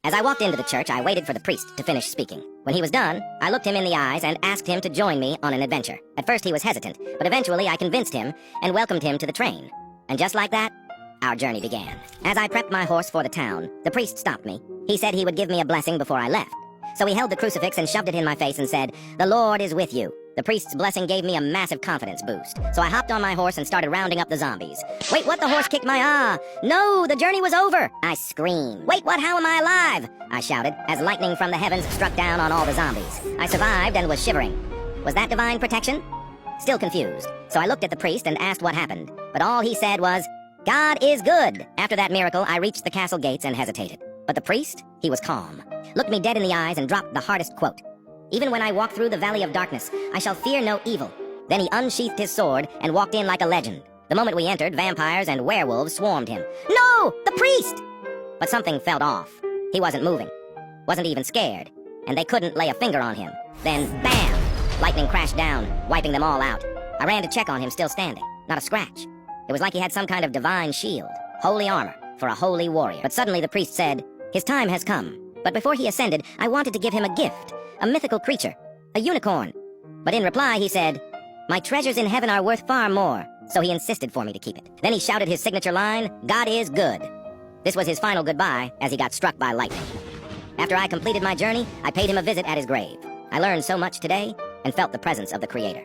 As I walked into the church, I waited for the priest to finish speaking. When he was done, I looked him in the eyes and asked him to join me on an adventure. At first he was hesitant, but eventually I convinced him and welcomed him to the train. And just like that, our journey began. As I prepped my horse for the town, the priest stopped me. He said he would give me a blessing before I left. So he held the crucifix and shoved it in my face and said, "The Lord is with you." The priest's blessing gave me a massive confidence boost. So I hopped on my horse and started rounding up the zombies. Wait, what? The horse kicked my No, the journey was over! I screamed. Wait, what? How am I alive? I shouted, as lightning from the heavens struck down on all the zombies. I survived and was shivering. Was that divine protection? Still confused. So I looked at the priest and asked what happened. But all he said was, "God is good." After that miracle, I reached the castle gates and hesitated. But the priest, he was calm, looked me dead in the eyes and dropped the hardest quote. "Even when I walk through the valley of darkness, I shall fear no evil." Then he unsheathed his sword and walked in like a legend. The moment we entered, vampires and werewolves swarmed him. No! The priest! But something felt off. He wasn't moving, wasn't even scared, and they couldn't lay a finger on him. Then, bam! Lightning crashed down, wiping them all out. I ran to check on him, still standing. Not a scratch. It was like he had some kind of divine shield, holy armor, for a holy warrior. But suddenly the priest said, "His time has come." But before he ascended, I wanted to give him a gift, a mythical creature, a unicorn. But in reply, he said, "My treasures in heaven are worth far more," so he insisted for me to keep it. Then he shouted his signature line, "God is good." This was his final goodbye as he got struck by lightning. After I completed my journey, I paid him a visit at his grave. I learned so much today and felt the presence of the Creator.